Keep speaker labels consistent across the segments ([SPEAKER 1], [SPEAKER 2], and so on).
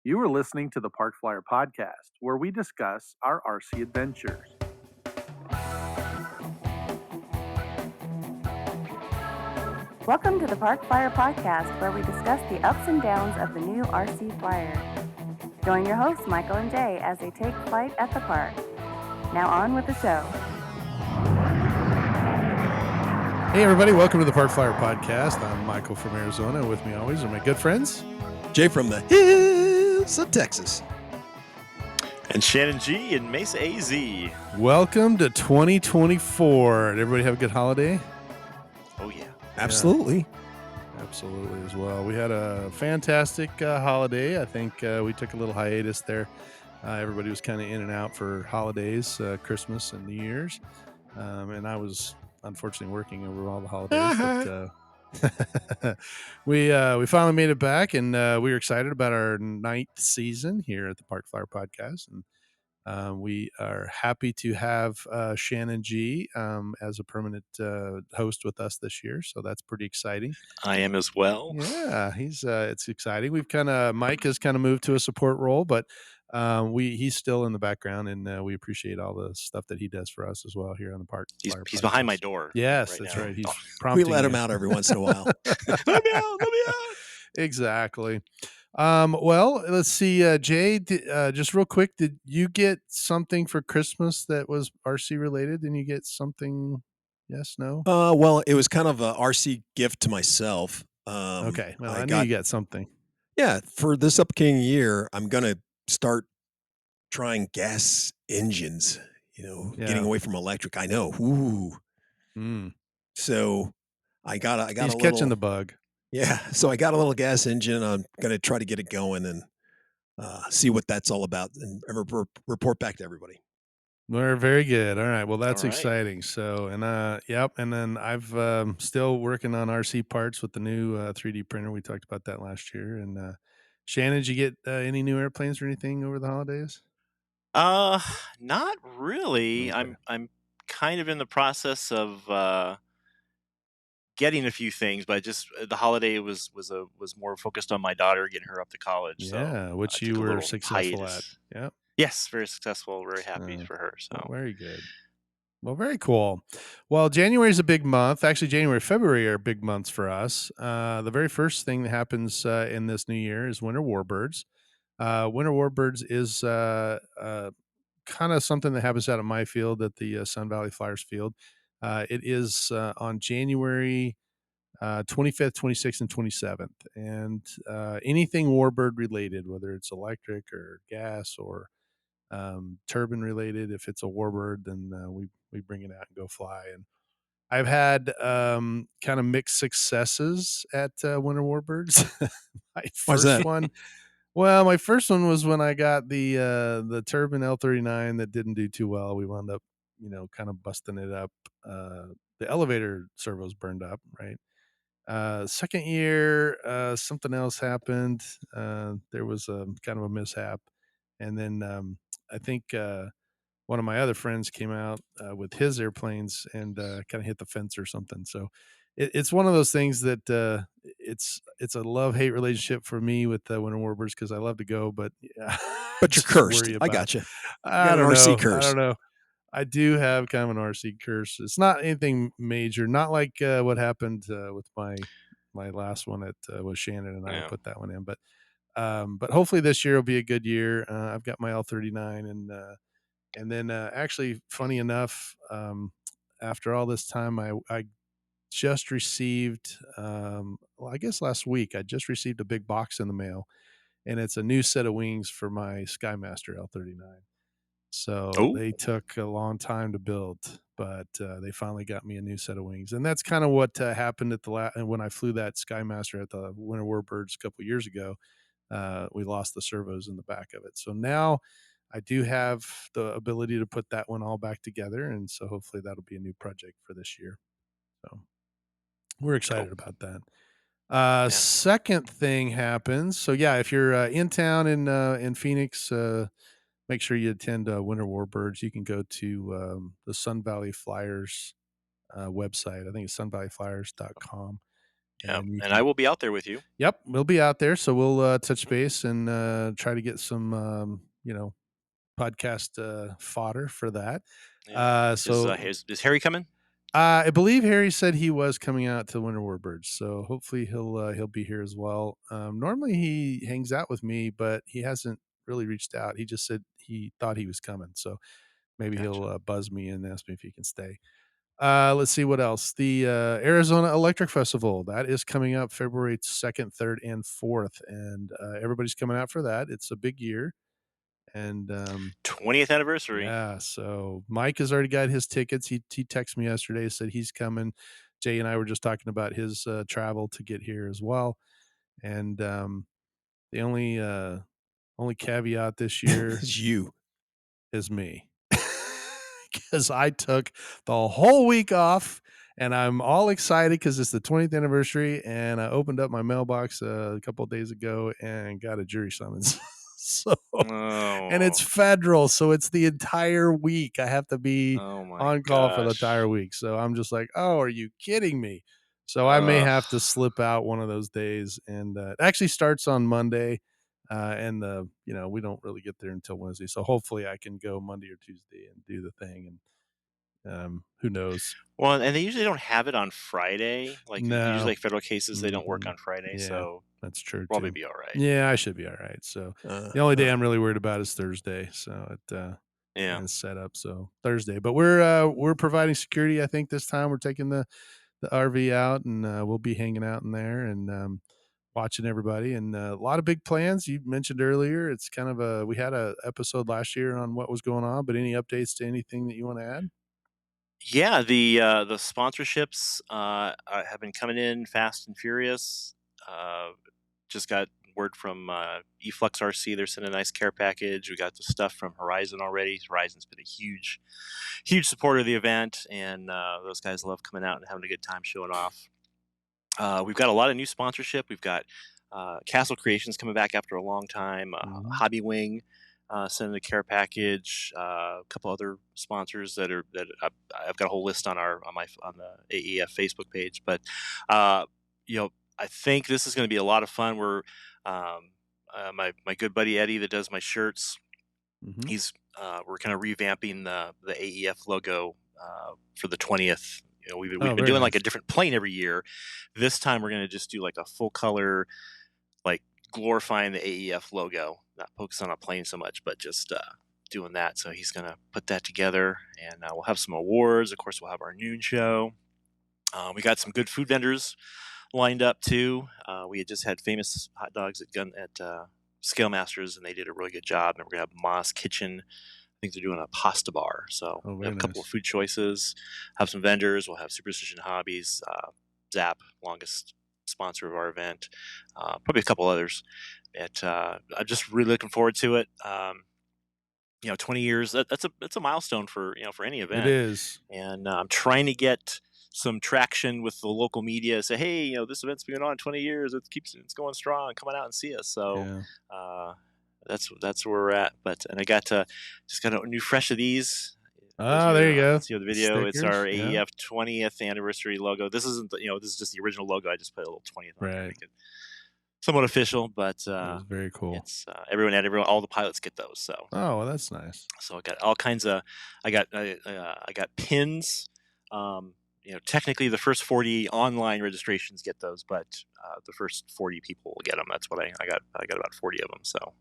[SPEAKER 1] You are listening to the Park Flyer Podcast, where we discuss our RC adventures.
[SPEAKER 2] Welcome to the Park Flyer Podcast, where we discuss the ups and downs of the new RC Flyer. Join your hosts, Michael and Jay, as they take flight at the park. Now on with the show.
[SPEAKER 3] Hey everybody, welcome to the Park Flyer Podcast. I'm Michael from Arizona. With me always are my good friends.
[SPEAKER 4] Jay from the hills of Texas.
[SPEAKER 5] And Shannon G in Mesa AZ.
[SPEAKER 3] Welcome to 2024. Did everybody have a good holiday?
[SPEAKER 5] Oh, yeah.
[SPEAKER 4] Absolutely.
[SPEAKER 3] Absolutely as well. We had a fantastic holiday. I think we took a little hiatus there. Everybody was kind of in and out for holidays, Christmas and New Year's. And I was unfortunately working over all the holidays. But, we finally made it back, and we were excited about our 9th season here at the Park Flyer Podcast, and we are happy to have Shannon G as a permanent host with us this year. So that's pretty exciting.
[SPEAKER 5] I am as well.
[SPEAKER 3] Yeah, it's exciting. Mike has kind of moved to a support role, but he's still in the background, and we appreciate all the stuff that he does for us as well here on the Park.
[SPEAKER 5] He's behind my door.
[SPEAKER 3] Yes,
[SPEAKER 5] right
[SPEAKER 3] that's
[SPEAKER 5] now.
[SPEAKER 3] right. He's
[SPEAKER 4] We
[SPEAKER 3] prompting
[SPEAKER 4] let him
[SPEAKER 3] you.
[SPEAKER 4] out every once in a while.
[SPEAKER 5] Let me out.
[SPEAKER 3] Exactly. Well, let's see, Jay, just real quick, did you get something for Christmas that was RC related? Didn't you get something? Yes, no?
[SPEAKER 4] Well, it was kind of a RC gift to myself.
[SPEAKER 3] Okay. Well, I knew you got something.
[SPEAKER 4] Yeah, for this upcoming year, I'm going to start trying gas engines, getting away from electric. I know. Ooh. So I got
[SPEAKER 3] He's
[SPEAKER 4] a
[SPEAKER 3] catching
[SPEAKER 4] little,
[SPEAKER 3] the bug.
[SPEAKER 4] Yeah, so I got a little gas engine. I'm going to try to get it going and see what that's all about and report back to everybody.
[SPEAKER 3] We're very good. All right. Well, that's
[SPEAKER 5] All right.
[SPEAKER 3] exciting. So, and yep. And then I've still working on RC parts with the new 3D printer. We talked about that last year. And Shannon, did you get any new airplanes or anything over the holidays?
[SPEAKER 5] Not really.
[SPEAKER 3] Okay.
[SPEAKER 5] I'm kind of in the process of getting a few things, but just the holiday was more focused on my daughter, getting her up to college.
[SPEAKER 3] Yeah,
[SPEAKER 5] so
[SPEAKER 3] which
[SPEAKER 5] I
[SPEAKER 3] you
[SPEAKER 5] took a
[SPEAKER 3] were
[SPEAKER 5] little
[SPEAKER 3] successful
[SPEAKER 5] hiatus.
[SPEAKER 3] at. Yeah.
[SPEAKER 5] Yes, very successful. Very happy for her. So
[SPEAKER 3] very good. Well, very cool. Well, January is a big month. Actually, January, February are big months for us. The very first thing that happens in this new year is Winter Warbirds. Winter Warbirds is kind of something that happens out of my field at the Sun Valley Flyers field. It is on January 25th, 26th, and 27th. And anything Warbird related, whether it's electric or gas or turbine related, if it's a Warbird, then we bring it out and go fly. And I've had kind of mixed successes at Winter Warbirds.
[SPEAKER 4] Why's that?
[SPEAKER 3] Well, my first one was when I got the turbine L39 that didn't do too well. We wound up, kind of busting it up. The elevator servos burned up, right? Second year, something else happened. There was a kind of a mishap. And then I think one of my other friends came out with his airplanes and kind of hit the fence or something. So it's one of those things that it's a love-hate relationship for me with the Winter Warbirds because I love to go, but
[SPEAKER 4] But you're cursed. I got you.
[SPEAKER 3] I don't
[SPEAKER 4] RC
[SPEAKER 3] know.
[SPEAKER 4] curse.
[SPEAKER 3] I don't know. I do have kind of an RC curse. It's not anything major, not like what happened with my last one at with Shannon and I put that one in. But hopefully this year will be a good year. I've got my L39 and then actually, funny enough, after all this time, I just received, I guess last week, I just received a big box in the mail, and it's a new set of wings for my Skymaster L39. So they took a long time to build, but they finally got me a new set of wings. And that's kind of what happened at when I flew that Skymaster at the Winter Warbirds a couple years ago. We lost the servos in the back of it. So now I do have the ability to put that one all back together. And so hopefully that'll be a new project for this year. So we're excited about that. Second thing happens. So yeah, if you're in town in Phoenix, make sure you attend Winter Warbirds. You can go to the Sun Valley Flyers website. I think it's sunvalleyflyers.com.
[SPEAKER 5] Yeah,
[SPEAKER 3] and
[SPEAKER 5] and I will be out there with you.
[SPEAKER 3] Yep, we'll be out there, so we'll touch base and try to get some podcast fodder for that.
[SPEAKER 5] Yeah.
[SPEAKER 3] So
[SPEAKER 5] Is Harry coming?
[SPEAKER 3] I believe Harry said he was coming out to Winter Warbirds, so hopefully he'll be here as well. Normally he hangs out with me, but he hasn't really reached out. He just said he thought he was coming, so maybe he'll buzz me and ask me if he can stay. Let's see what else. The Arizona Electric Festival that is coming up February 2nd, 3rd, and 4th, and everybody's coming out for that. It's a big year, and
[SPEAKER 5] 20th anniversary.
[SPEAKER 3] yeah. So Mike has already got his tickets. He texted me yesterday, said he's coming. Jay and I were just talking about his travel to get here as well, and the only caveat this year
[SPEAKER 4] It's you.
[SPEAKER 3] is me. Because I took the whole week off and I'm all excited because it's the 20th anniversary. And I opened up my mailbox a couple of days ago and got a jury summons. And it's federal. So it's the entire week. I have to be on call for the entire week. So I'm just like, oh, are you kidding me? So I may have to slip out one of those days. And it actually starts on Monday. And we don't really get there until Wednesday, so hopefully I can go Monday or Tuesday and do the thing. And who knows?
[SPEAKER 5] Well, and they usually don't have it on Friday.
[SPEAKER 3] No.
[SPEAKER 5] Usually, federal cases they don't work on Friday,
[SPEAKER 3] Yeah,
[SPEAKER 5] so
[SPEAKER 3] that's true.
[SPEAKER 5] Probably be all right.
[SPEAKER 3] Yeah, I should be all right. So the only day I'm really worried about is Thursday. So it is set up so Thursday, but we're providing security. I think this time we're taking the RV out and we'll be hanging out in there and watching everybody, and a lot of big plans. You mentioned earlier, it's kind of we had a episode last year on what was going on, but any updates to anything that you want to add?
[SPEAKER 5] Yeah, the sponsorships have been coming in fast and furious. Just got word from eFlux RC. They're sending a nice care package. We got the stuff from Horizon already. Horizon's been a huge supporter of the event, and those guys love coming out and having a good time showing off. We've got a lot of new sponsorship. We've got Castle Creations coming back after a long time. Hobby Wing sending a care package. A couple other sponsors that I've got a whole list on the AEF Facebook page. But I think this is going to be a lot of fun. We're my good buddy Eddie that does my shirts. We're kind of revamping the AEF logo for the 20th. We've been doing like a different plane every year. This time we're going to just do like a full color, like glorifying the AEF logo, not focus on a plane so much, but just doing that. So he's going to put that together, and we'll have some awards. Of course, we'll have our noon show. We got some good food vendors lined up too. We had just had Famous Hot Dogs at Scale Masters, and they did a really good job. And we're going to have Moss Kitchen. I think they're doing a pasta bar. So we have a couple of food choices, have some vendors. We'll have Superstition Hobbies, Zap, longest sponsor of our event, probably a couple others. I'm just really looking forward to it. 20 years, that's a milestone for any event.
[SPEAKER 3] It is.
[SPEAKER 5] And I'm trying to get some traction with the local media. Say, hey, this event's been going on 20 years. It's going strong. Come on out and see us. So that's where we're at. And I just got a new fresh of these.
[SPEAKER 3] Oh, there you go.
[SPEAKER 5] See the video. Stickers? It's our AEF 20th anniversary logo. This isn't this is just the original logo. I just put a little 20th on it to make it somewhat official, but
[SPEAKER 3] very cool.
[SPEAKER 5] It's all the pilots get those. So
[SPEAKER 3] well, that's nice.
[SPEAKER 5] So I got all kinds of I got pins. Technically the first 40 online registrations get those, but the first 40 people will get them. That's what I got. I got about 40 of them. So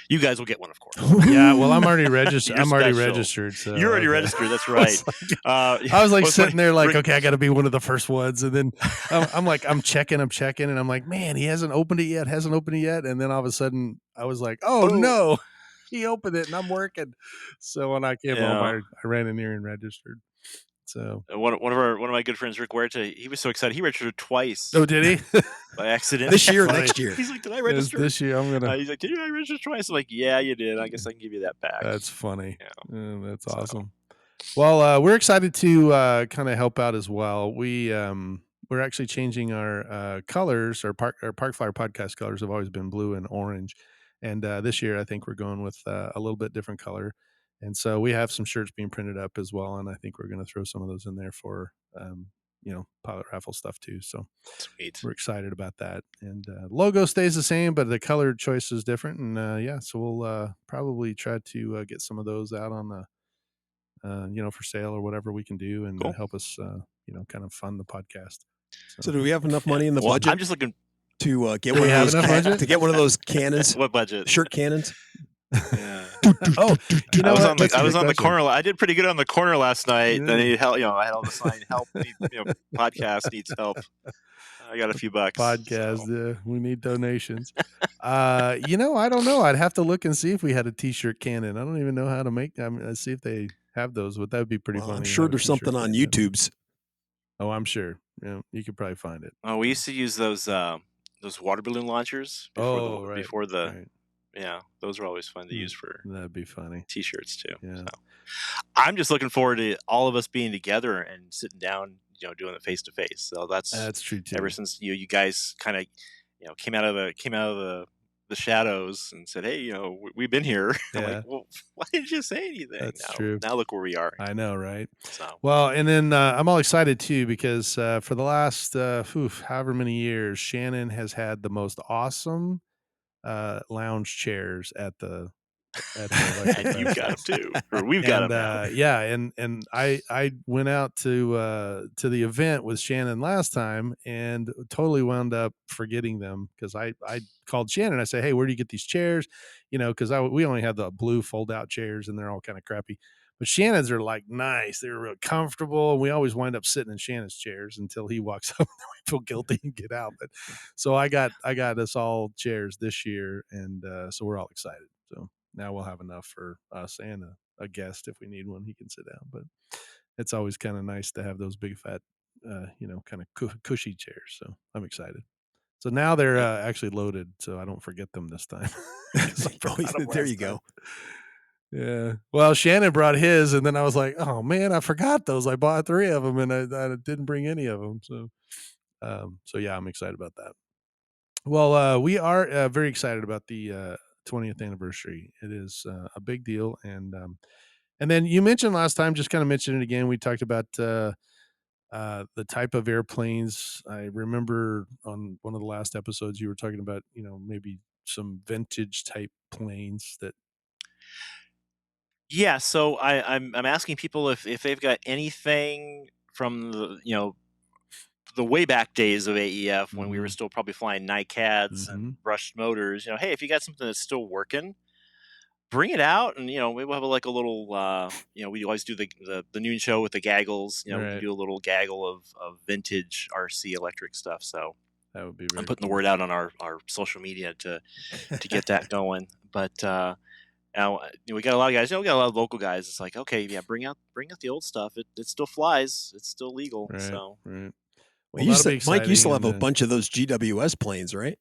[SPEAKER 5] you guys will get one, of course.
[SPEAKER 3] Yeah, well, I'm already registered. I'm already registered. So
[SPEAKER 5] you're already registered. That's right.
[SPEAKER 3] I was like sitting there like, okay, I got to be one of the first ones. And then I'm checking, and I'm like, man, he hasn't opened it yet. And then all of a sudden I was like, oh no, he opened it and I'm working. So when I came home, I ran in here and registered. So
[SPEAKER 5] one of my good friends, Rick Huerta, he was so excited. He registered twice.
[SPEAKER 3] Oh, did he?
[SPEAKER 5] By accident.
[SPEAKER 4] This year or next year?
[SPEAKER 5] He's like, did I register?
[SPEAKER 3] This year, I'm gonna.
[SPEAKER 5] He's like, did I register twice? I'm like, yeah, you did. I guess I can give you that back.
[SPEAKER 3] That's funny. Yeah. That's awesome. Well, we're excited to kind of help out as well. We're actually changing our colors. Our Park Flyer podcast colors have always been blue and orange, and this year I think we're going with a little bit different color. And so we have some shirts being printed up as well, and I think we're going to throw some of those in there for pilot raffle stuff too. So
[SPEAKER 5] Sweet.
[SPEAKER 3] we're excited about that. And logo stays the same, but the color choice is different. And so we'll probably try to get some of those out on the for sale or whatever we can do, and
[SPEAKER 5] Cool.
[SPEAKER 3] help us kind of fund the podcast.
[SPEAKER 4] So do we have enough money in the budget?
[SPEAKER 5] I'm just looking
[SPEAKER 4] to get one of those to get one of those cannons.
[SPEAKER 5] What budget?
[SPEAKER 4] Shirt cannons.
[SPEAKER 5] Yeah.
[SPEAKER 3] I
[SPEAKER 5] was on the corner. I did pretty good on the corner last night. Yeah. I needed help. I had all the sign help. Podcast needs help. I got a few bucks.
[SPEAKER 3] Podcast. We need donations. I don't know. I'd have to look and see if we had a t-shirt cannon. I don't even know how to make them. Let's see if they have those. But that would be pretty funny.
[SPEAKER 4] I'm sure there's something on YouTube's.
[SPEAKER 3] Oh, I'm sure. Yeah, you could probably find it.
[SPEAKER 5] Oh, we used to use those water balloon launchers before the
[SPEAKER 3] right.
[SPEAKER 5] Yeah, those are always fun to use for.
[SPEAKER 3] That'd be funny.
[SPEAKER 5] T-shirts too.
[SPEAKER 3] Yeah.
[SPEAKER 5] So. I'm just looking forward to all of us being together and sitting down, doing it face to face. So that's
[SPEAKER 3] true too.
[SPEAKER 5] Ever since you guys kind of, came out of the shadows and said, "Hey, we've been here."
[SPEAKER 3] Yeah.
[SPEAKER 5] I'm like, well, why didn't you say anything?
[SPEAKER 3] That's true.
[SPEAKER 5] Now look where we are.
[SPEAKER 3] I know, right?
[SPEAKER 5] So.
[SPEAKER 3] Well, and then I'm all excited too because for the last however many years, Shannon has had the most awesome lounge chairs at the
[SPEAKER 5] and you've got them too, or we've got them now.
[SPEAKER 3] Yeah, and I went out to the event with Shannon last time and totally wound up forgetting them because I called Shannon. I said, "Hey, where do you get these chairs?" Because we only have the blue fold out chairs and they're all kind of crappy. But Shannon's are like nice. They're real comfortable. And we always wind up sitting in Shannon's chairs until he walks up and we feel guilty and get out. But so I got us all chairs this year. And so we're all excited. So now we'll have enough for us and a guest if we need one, he can sit down. But it's always kind of nice to have those big fat, kind of cushy chairs. So I'm excited. So now they're actually loaded, so I don't forget them this time.
[SPEAKER 4] There you go.
[SPEAKER 3] Yeah. Well, Shannon brought his, and then I was like, "Oh man, I forgot those. I bought 3 of them, and I didn't bring any of them." So yeah, I'm excited about that. Well, we are very excited about the 20th anniversary. It is a big deal, and then you mentioned last time, just kind of mentioned it again. We talked about the type of airplanes. I remember on one of the last episodes you were talking about, maybe some vintage type planes that.
[SPEAKER 5] Yeah, so I'm asking people if they've got anything from the way back days of AEF when we were still probably flying NICADs and brushed motors. Hey, if you got something that's still working, bring it out, and maybe we'll have a little. We always do the noon show with the gaggles.
[SPEAKER 3] Right.
[SPEAKER 5] We do a little gaggle of vintage RC electric stuff. So
[SPEAKER 3] that would be.
[SPEAKER 5] I'm putting the word out on our social media to get that going, but. Now we got a lot of guys. We got a lot of local guys. It's like, okay, yeah, bring out the old stuff. It still flies. It's still legal.
[SPEAKER 3] Right,
[SPEAKER 5] so,
[SPEAKER 3] right.
[SPEAKER 4] Well, Mike, you still have a bunch of those GWS planes, right?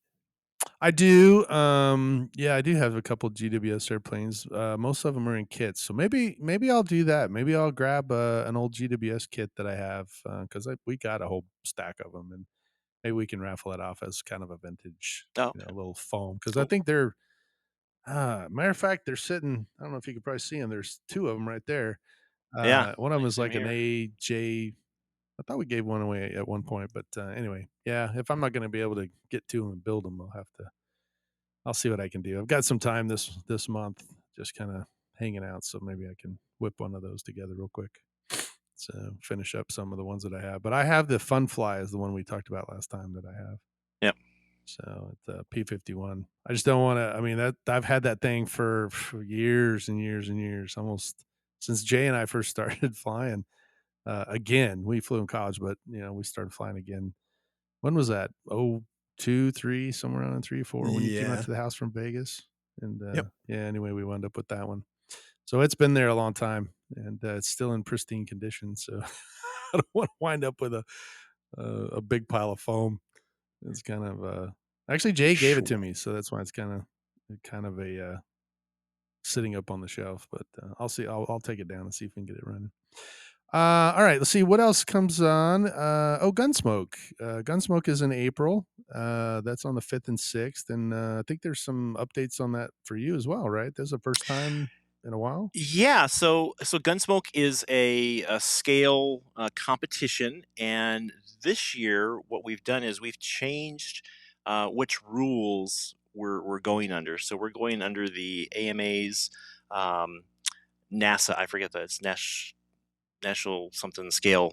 [SPEAKER 3] I do. Yeah, I do have a couple of GWS airplanes. Most of them are in kits, so maybe I'll do that. Maybe I'll grab an old GWS kit that I have because we got a whole stack of them, and maybe we can raffle it off as kind of a vintage, little foam. Because I think they're. Matter of fact, they're sitting. I don't know if you could probably see them. There's 2 of them right there.
[SPEAKER 5] Yeah,
[SPEAKER 3] one of them is like an AJ. I thought we gave one away at one point, but anyway, yeah. If I'm not going to be able to get to them and build them, I'll see what I can do. I've got some time this month, just kind of hanging out, so maybe I can whip one of those together real quick. So finish up some of the ones that I have. But I have the Fun Fly is the one we talked about last time that I have.
[SPEAKER 5] Yep.
[SPEAKER 3] So it's a P-51. I just don't want to. I mean, that I've had that thing for years and years and years, almost since Jay and I first started flying. Again, we flew in college, but we started flying again. When was that? 2, 3, somewhere around 3, 4 when you came out to the house from Vegas. And yeah, anyway, we wound up with that one. So it's been there a long time, and it's still in pristine condition. So I don't want to wind up with a big pile of foam. It's kind of actually Jay gave it to me, so that's why it's kind of a sitting up on the shelf. But I'll see. I'll take it down and see if we can get it running. All right, let's see what else comes on. Gunsmoke. Gunsmoke is in April. That's on the 5th and 6th, and I think there's some updates on that for you as well, right? This is the first time. in a while?
[SPEAKER 5] Yeah, so Gunsmoke is a scale competition, and this year what we've done is we've changed which rules we're going under. So we're going under the AMA's um, NASA. I forget that it's national something scale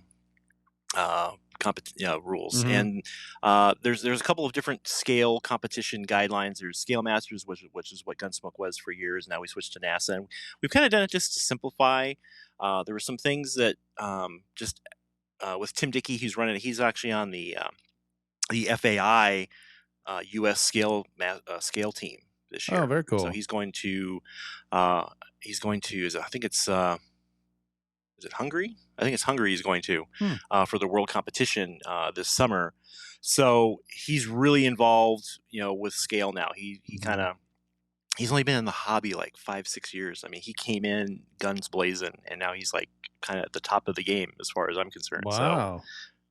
[SPEAKER 5] rules.
[SPEAKER 3] Mhm.
[SPEAKER 5] And there's a couple of different scale competition guidelines. There's Scale Masters, which is what Gunsmoke was for years. Now we switched to NASA, and we've kind of done it just to simplify. There were some things that just with Tim Dickey, who's running it. He's actually on the FAI U.S. scale team this year.
[SPEAKER 3] Oh, very
[SPEAKER 5] So
[SPEAKER 3] cool.
[SPEAKER 5] he's going to I think it's is it Hungary? I think it's Hungary he's going to for the world competition this summer. So he's really involved, with scale now. He kind of he's only been in the hobby like 5-6 years. I mean, he came in guns blazing, and now he's like kind of at the top of the game as far as I'm concerned. So
[SPEAKER 3] Wow.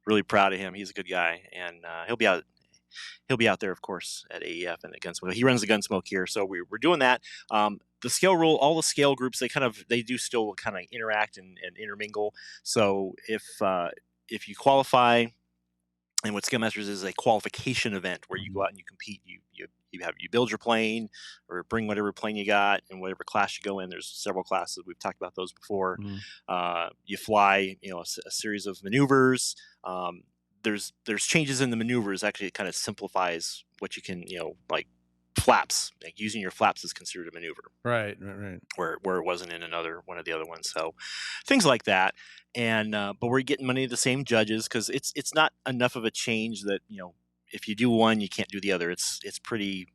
[SPEAKER 5] really proud of him. He's a good guy, and he'll be out. He'll be out there, of course, at AEF and at Gunsmoke. He runs the Gunsmoke here, so we're doing that. The scale rule, all the scale groups, they do still kind of interact and intermingle. So if you qualify, and what Scale Masters is a qualification event where you go out and you compete, you build your plane or bring whatever plane you got and whatever class you go in. There's several classes, we've talked about those before. You fly, a series of maneuvers. There's changes in the maneuvers. Actually, it kind of simplifies what you can, like flaps. Like using your flaps is considered a maneuver.
[SPEAKER 3] Right.
[SPEAKER 5] Where it wasn't in one of the other ones. So things like that. And but we're getting many of the same judges because it's not enough of a change that if you do one you can't do the other. It's pretty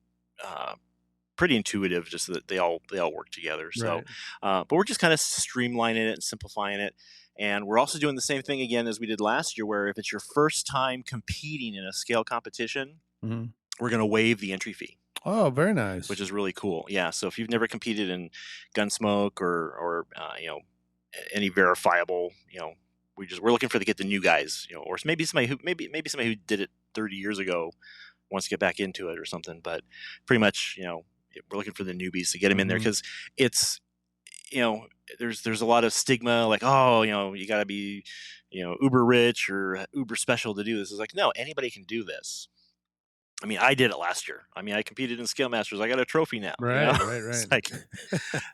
[SPEAKER 5] intuitive, just that they all work together. So but we're just kind of streamlining it and simplifying it. And we're also doing the same thing again as we did last year, where if it's your first time competing in a scale competition, we're going to waive the entry fee.
[SPEAKER 3] Oh, very nice.
[SPEAKER 5] Which is really cool. Yeah. So if you've never competed in Gunsmoke or any verifiable, we're looking to get the new guys, or maybe somebody who did it 30 years ago wants to get back into it or something. But pretty much, we're looking for the newbies to get them in there because it's, there's a lot of stigma, like, oh, you got to be, uber rich or uber special to do this. It's like, no, anybody can do this. I mean, I did it last year. I mean, I competed in Scale Masters. I got a trophy now.
[SPEAKER 3] Right.
[SPEAKER 5] It's like,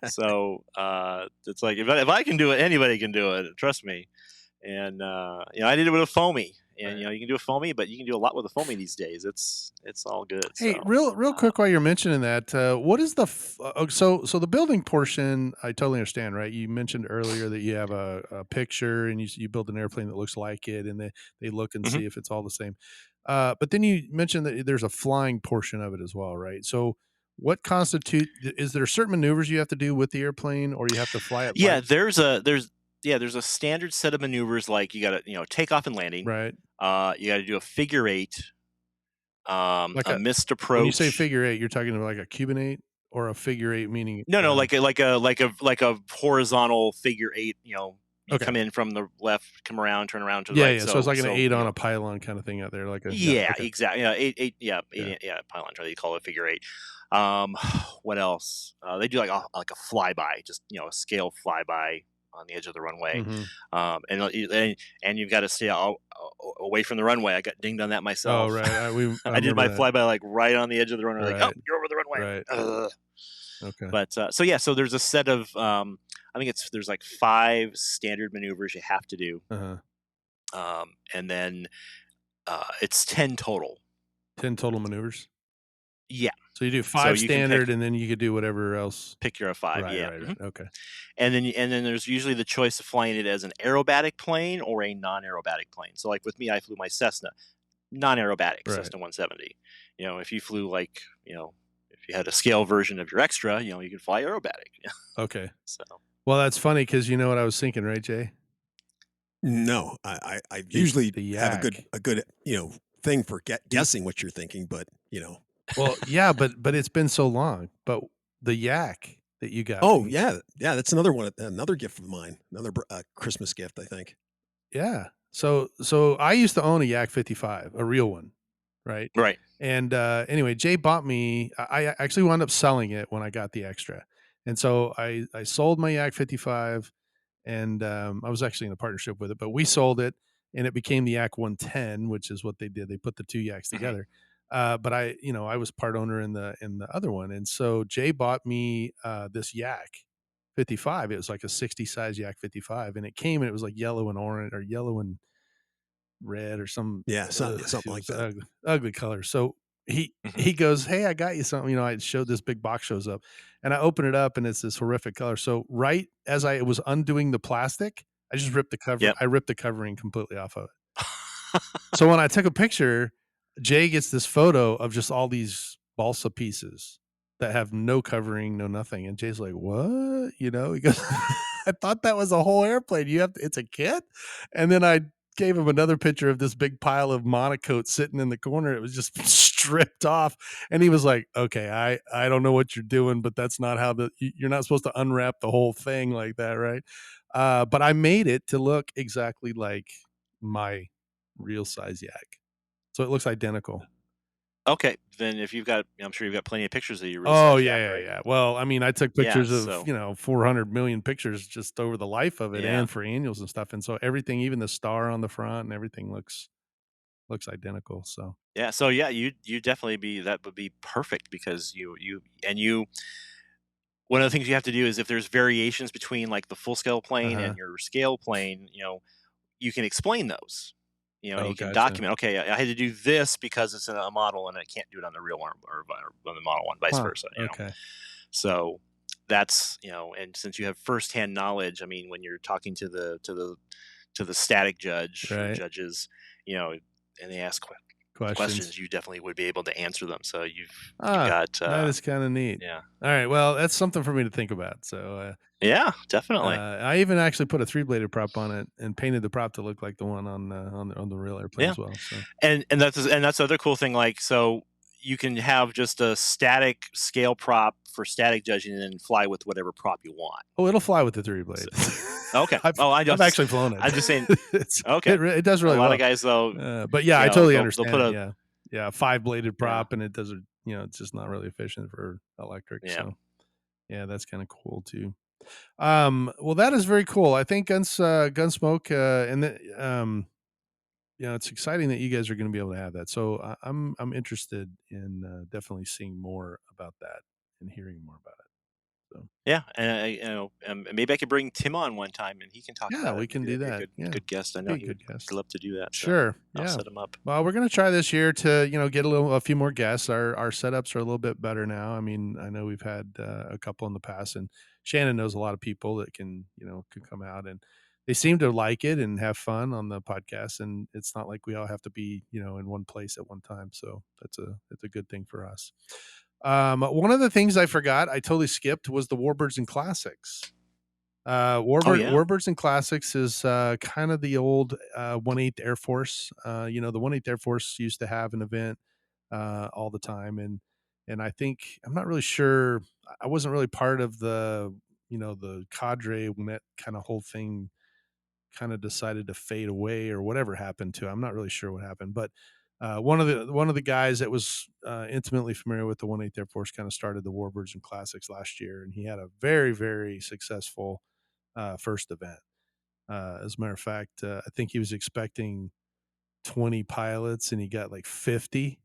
[SPEAKER 5] so it's like if I can do it, anybody can do it. Trust me. And I did it with a foamy. And you can do a foamy, but you can do a lot with a foamy these days. It's all good.
[SPEAKER 3] Hey, real quick, while you're mentioning that, what is the so the building portion? I totally understand, right? You mentioned earlier that you have a picture and you build an airplane that looks like it, and they look and see if it's all the same. But then you mentioned that there's a flying portion of it as well, right? So what is there certain maneuvers you have to do with the airplane, or you have to fly it?
[SPEAKER 5] Yeah, there's a standard set of maneuvers, like you got to take off and landing.
[SPEAKER 3] Right.
[SPEAKER 5] You got to do a figure eight, like a missed approach.
[SPEAKER 3] When you say figure eight, you're talking about like a Cuban 8 or a figure 8, meaning
[SPEAKER 5] no, like a horizontal figure 8. You come in from the left, come around, turn around to the right.
[SPEAKER 3] Yeah. So it's like an 8 on a pylon kind of thing out there, like a
[SPEAKER 5] exactly. Yeah, eight. Yeah, pylon. They call it a figure 8. What else? They do like a flyby, just a scale flyby on the edge of the runway, and you've got to stay away from the runway. I got dinged on that myself.
[SPEAKER 3] Oh, right.
[SPEAKER 5] I did my flyby like right on the edge of the runway.
[SPEAKER 3] Right.
[SPEAKER 5] Like, oh, you're over the runway.
[SPEAKER 3] Right. Okay.
[SPEAKER 5] But so there's a set of I think there's like 5 standard maneuvers you have to do, and then it's 10 total.
[SPEAKER 3] 10 total maneuvers.
[SPEAKER 5] Yeah.
[SPEAKER 3] So you do 5 standard, and then you could do whatever else.
[SPEAKER 5] Pick your 5.
[SPEAKER 3] Right,
[SPEAKER 5] yeah.
[SPEAKER 3] Right. Okay.
[SPEAKER 5] And then there's usually the choice of flying it as an aerobatic plane or a non-aerobatic plane. So like with me, I flew my Cessna, non-aerobatic Cessna 170. If you flew like if you had a scale version of your extra, you could fly aerobatic.
[SPEAKER 3] Okay.
[SPEAKER 5] So.
[SPEAKER 3] Well, that's funny because you know what I was thinking, right, Jay?
[SPEAKER 4] No, I usually have a good thing for guessing what you're thinking, but
[SPEAKER 3] Well, yeah, but it's been so long. But the yak that you got.
[SPEAKER 4] Oh, yeah, that's another gift of mine, another Christmas gift, I think.
[SPEAKER 3] Yeah. So I used to own a Yak 55, a real one, right?
[SPEAKER 5] Right.
[SPEAKER 3] And anyway, Jay bought me. I actually wound up selling it when I got the extra, And so I sold my Yak 55, and I was actually in a partnership with it, but we sold it, and it became the Yak 110, which is what they did. They put the two Yaks
[SPEAKER 5] Mhm.
[SPEAKER 3] together. But I was part owner in the other one, and so Jay bought me this Yak 55. It was like a 60 size Yak 55, and it came and it was like yellow and orange, or yellow and red, or some
[SPEAKER 4] Yeah,
[SPEAKER 3] it
[SPEAKER 4] something like
[SPEAKER 3] was
[SPEAKER 4] that.
[SPEAKER 3] ugly color. So
[SPEAKER 5] Mhm.
[SPEAKER 3] he goes, "Hey, I got you something." I showed this big box shows up, and I open it up, and it's this horrific color. So right as I was undoing the plastic, I just ripped the cover.
[SPEAKER 5] Yep.
[SPEAKER 3] I ripped the covering completely off of it. So when I took a picture, Jay gets this photo of just all these balsa pieces that have no covering, no nothing. And Jay's like, "What?" He goes, "I thought that was a whole airplane. It's a kit?" And then I gave him another picture of this big pile of monocoat sitting in the corner. It was just stripped off. And he was like, "Okay, I don't know what you're doing, but that's not how you're not supposed to unwrap the whole thing like that, right?" But I made it to look exactly like my real size yak. So it looks identical.
[SPEAKER 5] Okay, then if I'm sure you've got plenty of pictures of your real
[SPEAKER 3] Oh,
[SPEAKER 5] size yak,
[SPEAKER 3] yeah, yeah,
[SPEAKER 5] right?
[SPEAKER 3] yeah. Well, I mean, I took
[SPEAKER 5] Yeah.
[SPEAKER 3] pictures of,
[SPEAKER 5] So
[SPEAKER 3] 400 million pictures just over the life of it
[SPEAKER 5] yeah,
[SPEAKER 3] and for annuals and stuff, and so everything, even the star on the front and everything looks identical, so
[SPEAKER 5] yeah. So yeah, you definitely that would be perfect because you. One of the things you have to do is if there's variations between like the full scale plane
[SPEAKER 3] Uh-huh.
[SPEAKER 5] and your scale plane, you can explain those. And
[SPEAKER 3] Oh,
[SPEAKER 5] you can
[SPEAKER 3] gotcha.
[SPEAKER 5] document. Okay, I had to do this because it's in a model, and I can't do it on the real one or on the model one, vice
[SPEAKER 3] Huh,
[SPEAKER 5] versa.
[SPEAKER 3] okay.
[SPEAKER 5] So that's and since you have firsthand knowledge, I mean, when you're talking to the static judge or
[SPEAKER 3] Right.
[SPEAKER 5] judges, and they ask
[SPEAKER 3] Questions.
[SPEAKER 5] questions, you definitely would be able to answer them. So you've
[SPEAKER 3] Ah,
[SPEAKER 5] got
[SPEAKER 3] that is kinda neat.
[SPEAKER 5] yeah,
[SPEAKER 3] Alright, well, that's something for me to think about, so,
[SPEAKER 5] yeah, definitely.
[SPEAKER 3] I even actually put a three-bladed prop on it and painted the prop to look like the one on the real airplane
[SPEAKER 5] Yeah.
[SPEAKER 3] as well, so
[SPEAKER 5] And that's the other cool thing, like, so you can have just a static scale prop for static judging and then fly with whatever prop you want.
[SPEAKER 3] Oh, it'll fly with the 3
[SPEAKER 5] So
[SPEAKER 3] blade.
[SPEAKER 5] okay.
[SPEAKER 3] I've
[SPEAKER 5] Oh,
[SPEAKER 3] I've actually flown it.
[SPEAKER 5] I'm just saying
[SPEAKER 3] It
[SPEAKER 5] okay.
[SPEAKER 3] it does
[SPEAKER 5] A
[SPEAKER 3] really
[SPEAKER 5] lot of
[SPEAKER 3] well.
[SPEAKER 5] guys, though,
[SPEAKER 3] But yeah, I totally
[SPEAKER 5] they'll
[SPEAKER 3] understand
[SPEAKER 5] put
[SPEAKER 3] it,
[SPEAKER 5] a
[SPEAKER 3] yeah. Yeah, a 5-bladed
[SPEAKER 5] yeah,
[SPEAKER 3] prop, and it doesn't it's just not really efficient for electric,
[SPEAKER 5] yeah.
[SPEAKER 3] so, yeah, that's kinda cool too. Well, that is very cool. I think Gunsmoke, and it's exciting that you guys are gonna be able to have that, so I'm interested in, definitely seeing more about that and hearing more about it, so
[SPEAKER 5] Yeah, and maybe I could bring Tim on one time, and he can talk
[SPEAKER 3] yeah,
[SPEAKER 5] about
[SPEAKER 3] we
[SPEAKER 5] it.
[SPEAKER 3] can
[SPEAKER 5] Maybe
[SPEAKER 3] do
[SPEAKER 5] that'd be a
[SPEAKER 3] that.
[SPEAKER 5] good
[SPEAKER 3] Yeah,
[SPEAKER 5] good guest. I know
[SPEAKER 3] be a
[SPEAKER 5] he would
[SPEAKER 3] good guest.
[SPEAKER 5] love to do that, so
[SPEAKER 3] Sure.
[SPEAKER 5] I'll
[SPEAKER 3] Yeah.
[SPEAKER 5] set him up.
[SPEAKER 3] Well, we're gonna try this year to get a few more guests. Our setups are a little bit better now. I mean, I know we've had a couple in the past, and Shannon knows a lot of people that can come out, and they seem to like it and have fun on the podcast. And it's not like we all have to be in one place at one time. So that's a good thing for us. One of the things I forgot, I totally skipped, was the Warbirds and Classics.
[SPEAKER 5] Oh, yeah.
[SPEAKER 3] Warbirds and Classics is kind of the old 1/8 Air Force. The 1/8 Air Force used to have an event all the time, and I think I'm not really sure. I wasn't really part of the cadre when that kind of whole thing kind of decided to fade away or whatever happened to it. I'm not really sure what happened, but one of the guys that was intimately familiar with the 1/8 Air Force kind of started the Warbirds and Classics last year, and he had a very very successful first event. As a matter of fact, I think he was expecting 20 pilots and he got like 50.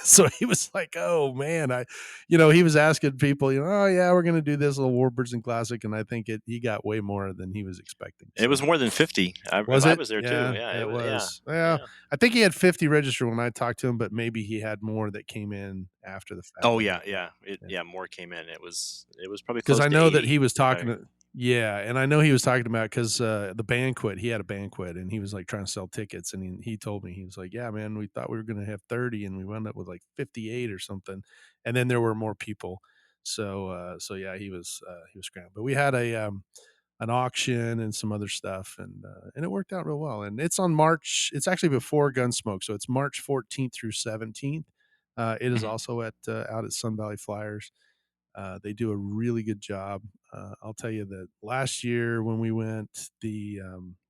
[SPEAKER 3] So he was like, "Oh man, he was asking people, "Oh yeah, we're gonna do this little Warbirds and Classic," and I think he got way more than he was expecting.
[SPEAKER 5] It was
[SPEAKER 3] So
[SPEAKER 5] more than 50.
[SPEAKER 3] was
[SPEAKER 5] I
[SPEAKER 3] it?
[SPEAKER 5] was there too.
[SPEAKER 3] Yeah,
[SPEAKER 5] Yeah, it
[SPEAKER 3] it
[SPEAKER 5] was. Yeah,
[SPEAKER 3] was. Well,
[SPEAKER 5] yeah.
[SPEAKER 3] I think he had 50 registered when I talked to him, but maybe he had more that came in after the fact.
[SPEAKER 5] Oh,
[SPEAKER 3] I
[SPEAKER 5] yeah,
[SPEAKER 3] don't know.
[SPEAKER 5] yeah. Yeah, more came in. It was probably
[SPEAKER 3] 'Cause
[SPEAKER 5] close
[SPEAKER 3] I
[SPEAKER 5] to
[SPEAKER 3] know that
[SPEAKER 5] 80.
[SPEAKER 3] he was
[SPEAKER 5] If I
[SPEAKER 3] talking to yeah, and I know he was talking about 'cause, the banquet, he had a banquet, and he was, like, trying to sell tickets, and he told me, he was like, "Yeah, man, we thought we were gonna have 30, and we wound up with, like, 58 or something," and then there were more people. So yeah, he was scrambling. But we had an auction and some other stuff, and it worked out real well, and it's actually before Gunsmoke, so it's March 14th through 17th. It is
[SPEAKER 5] Mhm.
[SPEAKER 3] also out at Sun Valley Flyers. They do a really good job. I'll tell you that last year when we went, the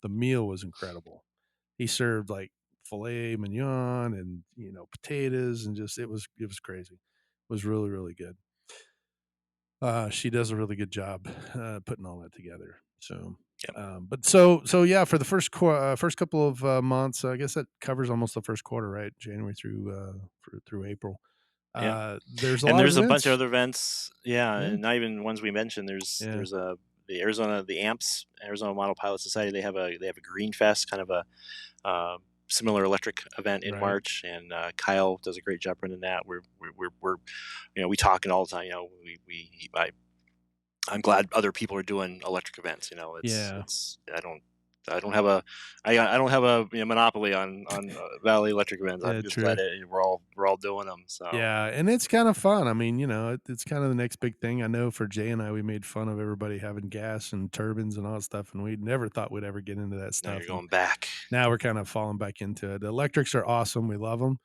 [SPEAKER 3] meal was incredible. He served like filet mignon and potatoes, and just it was crazy. It was really really good. She does a really good job putting all that together. So,
[SPEAKER 5] Yep.
[SPEAKER 3] but so yeah, for the first couple of months, I guess that covers almost the first quarter, right? January through April.
[SPEAKER 5] Yeah.
[SPEAKER 3] There's a
[SPEAKER 5] And
[SPEAKER 3] lot of
[SPEAKER 5] there's a bunch of
[SPEAKER 3] events.
[SPEAKER 5] other events. Yeah,
[SPEAKER 3] Yeah,
[SPEAKER 5] and not even ones we mentioned. There's
[SPEAKER 3] yeah,
[SPEAKER 5] the AMPS, Arizona Model Pilot Society. They have a Green Fest, kind of a similar electric event in
[SPEAKER 3] right.
[SPEAKER 5] March, and Kyle does a great job running that. We're we talking all the time. I'm glad other people are doing electric events.
[SPEAKER 3] Yeah,
[SPEAKER 5] I don't have a monopoly on Valley Electric events. I'm
[SPEAKER 3] yeah,
[SPEAKER 5] just
[SPEAKER 3] true.
[SPEAKER 5] glad that we're all doing them. So
[SPEAKER 3] Yeah, and it's kind of fun. I mean, it's kind of the next big thing. I know for Jay and I, we made fun of everybody having gas and turbines and all that stuff, and we never thought we'd ever get into that
[SPEAKER 5] now you're
[SPEAKER 3] stuff. And
[SPEAKER 5] going back.
[SPEAKER 3] now we're kind of falling back into it. The electrics are awesome. We love them.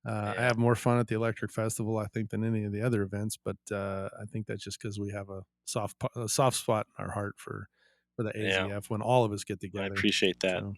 [SPEAKER 3] I
[SPEAKER 5] Yeah,
[SPEAKER 3] have more fun at the electric festival, I think, than any of the other events. But I think that's just because we have a soft spot in our heart for the
[SPEAKER 5] yeah,
[SPEAKER 3] AZF when all of us get
[SPEAKER 5] I
[SPEAKER 3] together.
[SPEAKER 5] appreciate that.
[SPEAKER 3] So,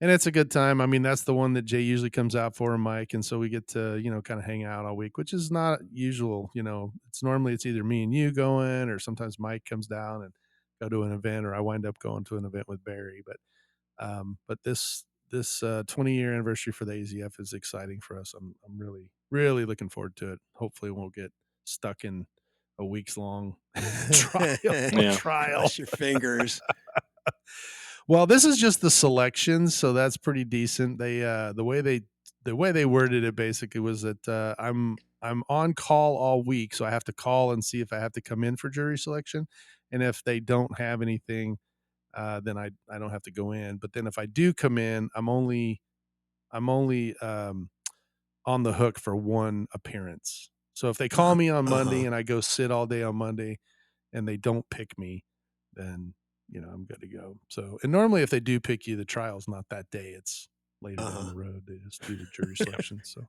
[SPEAKER 3] and it's a good time. I mean, that's the one that Jay usually comes out for, and Mike, and so we get to kind of hang out all week, which is not usual. It's either me and you going, or sometimes Mike comes down and go to an event, or I wind up going to an event with Barry. But this 20-year anniversary for the AZF is exciting for us. I'm really really looking forward to it. Hopefully, we won't get stuck in a week's long trial.
[SPEAKER 5] Yeah,
[SPEAKER 4] Cross your fingers.
[SPEAKER 3] Well, this is just the selections, so that's pretty decent. The way they worded it basically was that I'm on call all week, so I have to call and see if I have to come in for jury selection, and if they don't have anything, then I don't have to go in. But then if I do come in, I'm only on the hook for one appearance. So if they call me on Monday and I go sit all day on Monday and they don't pick me, then I'm good to go. So, and normally if they do pick you, the trial's not that day; it's later down the road. They just do the jury selection. So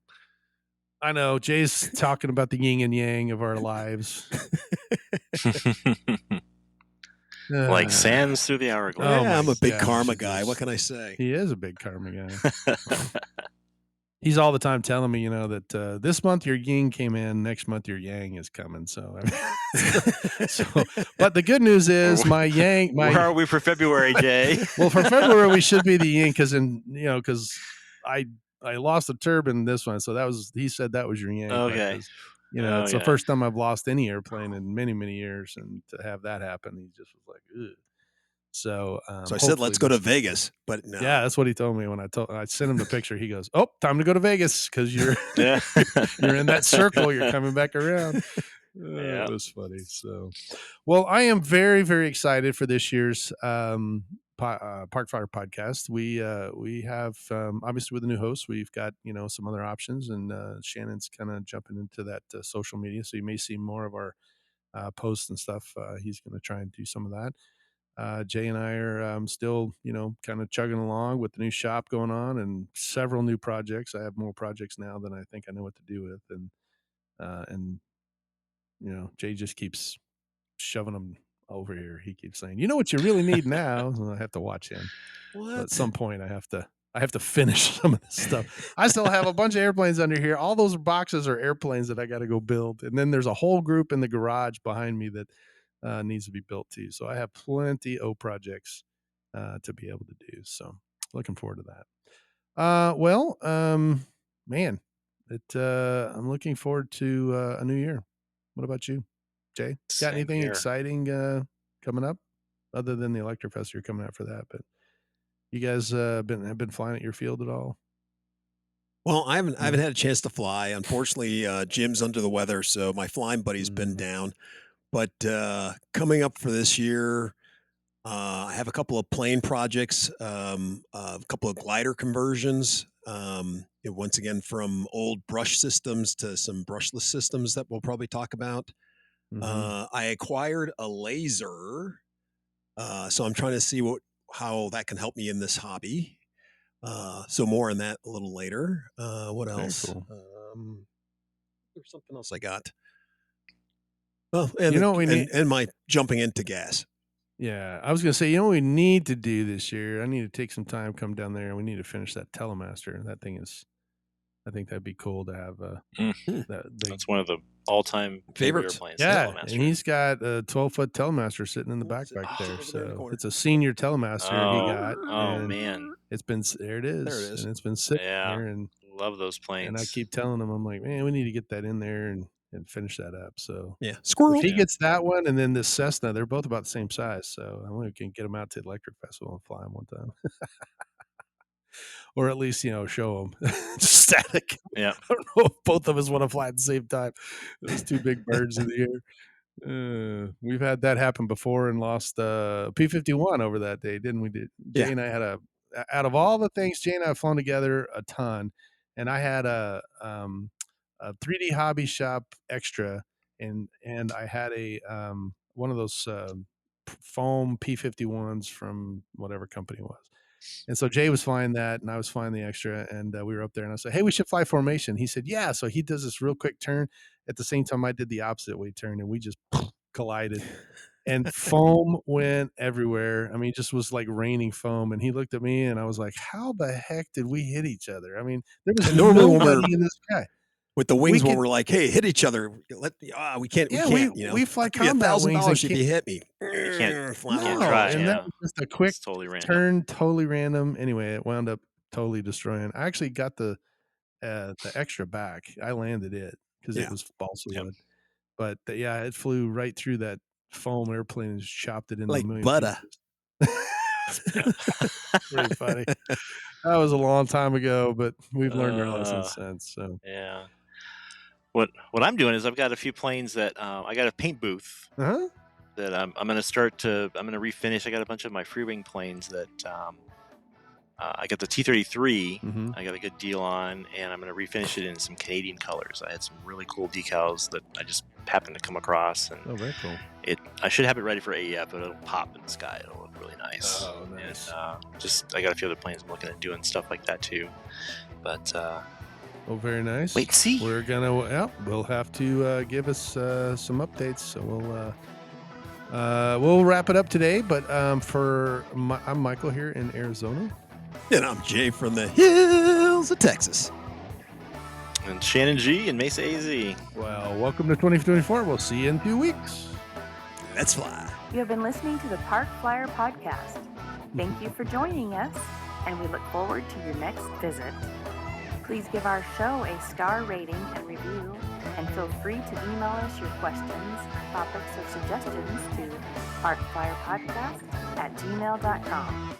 [SPEAKER 3] I know Jay's talking about the yin and yang of our lives.
[SPEAKER 5] like sands through the hourglass.
[SPEAKER 3] Oh my
[SPEAKER 4] I'm a big
[SPEAKER 3] gosh,
[SPEAKER 4] karma
[SPEAKER 3] it
[SPEAKER 4] guy.
[SPEAKER 3] is.
[SPEAKER 4] What can I say?
[SPEAKER 3] He is a big karma guy. He's all the time telling me, that this month your yin came in, next month your yang is coming. So, but the good news is my yang.
[SPEAKER 5] Where are we for February, Jay?
[SPEAKER 3] Well, for February we should be the yin because I lost a turbine this one, so he said that was your yang.
[SPEAKER 5] Okay.
[SPEAKER 3] It's the first time I've lost any airplane in many many years, and to have that happen, he just was like, ugh. So,
[SPEAKER 4] so I said, let's go to Vegas, but no.
[SPEAKER 3] Yeah, that's what he told me when I sent him the picture. He goes, "Oh, time to go to Vegas because you're you're in that circle. You're coming back around."
[SPEAKER 5] Yeah.
[SPEAKER 3] It was funny. So, well, I am very very excited for this year's Park Fire podcast. We have obviously with the new host, we've got some other options, and Shannon's kind of jumping into that social media, so you may see more of our posts and stuff. He's going to try and do some of that. Jay and I are still, kind of chugging along with the new shop going on and several new projects. I have more projects now than I think I know what to do with, and Jay just keeps shoving them over here. He keeps saying, "You know what you really need now." And I have to watch him.
[SPEAKER 4] What?
[SPEAKER 3] At some point, I have to finish some of this stuff. I still have a bunch of airplanes under here. All those boxes are airplanes that I got to go build, and then there's a whole group in the garage behind me that needs to be built too. So I have plenty of projects to be able to do. So looking forward to that. Man, I'm looking forward to a new year. What about you, Jay? Got
[SPEAKER 5] Same
[SPEAKER 3] anything
[SPEAKER 5] here.
[SPEAKER 3] exciting coming up other than the Electric Fest? You're coming out for that, but you guys have been flying at your field at all?
[SPEAKER 4] Well, I haven't had a chance to fly. Unfortunately, Jim's under the weather, so my flying buddy's been down. But coming up for this year, I have a couple of plane projects, a couple of glider conversions. Once again, from old brush systems to some brushless systems that we'll probably talk about. I acquired a laser, so I'm trying to see how that can help me in this hobby. So more on that a little later. What else?
[SPEAKER 3] Cool.
[SPEAKER 4] There's something else I got. Well, and my jumping into gas.
[SPEAKER 3] Yeah, I was gonna say, what we need to do this year? I need to take some time, come down there, and we need to finish that Telemaster. That thing is I think that'd be cool to have
[SPEAKER 5] That's one of the all-time
[SPEAKER 4] favorites.
[SPEAKER 5] airplanes.
[SPEAKER 3] Yeah, and he's got a 12-foot Telemaster sitting in the back there. So it's a senior Telemaster he got.
[SPEAKER 5] Oh man,
[SPEAKER 3] it's been there. It is, and it's been sitting there. And
[SPEAKER 5] love those planes.
[SPEAKER 3] And I keep telling him, I'm like, man, we need to get that in there and finish that up. So
[SPEAKER 4] yeah, squirrel.
[SPEAKER 3] If he gets that one and then this Cessna, they're both about the same size. So I want to get them out to the Electric Festival and fly them one time. Or at least, show them static.
[SPEAKER 5] Yeah.
[SPEAKER 3] I don't know if both of us want to fly at the same time. Those two big birds in the air. We've had that happen before and lost P-51 over that day, didn't we? Jay and I had out of all the things, Jay and I have flown together a ton, and I had a 3D Hobby Shop Extra, and I had a one of those foam P-51s from whatever company it was. And so Jay was flying that, and I was flying the Extra, and we were up there, and I said, hey, we should fly formation. He said, yeah. So he does this real quick turn. At the same time, I did the opposite way turn, and we just collided. And foam went everywhere. I mean, it just was like raining foam. And he looked at me, and I was like, how the heck did we hit each other? I mean, there was nobody in the sky.
[SPEAKER 4] With the wings, when we're like, hey, hit each other. We can't.
[SPEAKER 3] Yeah,
[SPEAKER 4] we can't.
[SPEAKER 3] We fly combat wings.
[SPEAKER 4] $1,000 if you hit me.
[SPEAKER 5] You can't
[SPEAKER 3] try. And that was just a quick
[SPEAKER 5] turn,
[SPEAKER 3] totally random. Anyway, it wound up totally destroying. I actually got the Extra back. I landed it because it was balsa wood. But it flew right through that foam airplane and just chopped it into
[SPEAKER 4] like
[SPEAKER 3] a million
[SPEAKER 4] butter.
[SPEAKER 3] Pretty funny. That was a long time ago, but we've learned our lessons since. So
[SPEAKER 5] yeah. What I'm doing is I've got a few planes that I got a paint booth that I'm going to refinish. I got a bunch of my Freewing planes that I got the T-33. I got a good deal on, and I'm going to refinish it in some Canadian colors. I had some really cool decals that I just happened to come across, and
[SPEAKER 3] very cool.
[SPEAKER 5] I should have it ready for AEF, but it'll pop in the sky. It'll look really nice.
[SPEAKER 3] Oh, nice.
[SPEAKER 5] And I got a few other planes I'm looking at doing stuff like that too, but.
[SPEAKER 3] Very nice.
[SPEAKER 5] Wait, see.
[SPEAKER 3] We're gonna. We'll have to give us some updates. So we'll wrap it up today. But I'm Michael here in Arizona,
[SPEAKER 4] and I'm Jay from the hills of Texas,
[SPEAKER 5] and Shannon G in Mesa AZ.
[SPEAKER 3] Well, welcome to 2024. We'll see you in 2 weeks.
[SPEAKER 4] Let's fly.
[SPEAKER 2] You have been listening to the Park Flyer Podcast. Thank you for joining us, and we look forward to your next visit. Please give our show a star rating and review, and feel free to email us your questions, topics, or suggestions to parkflyerpodcast@gmail.com.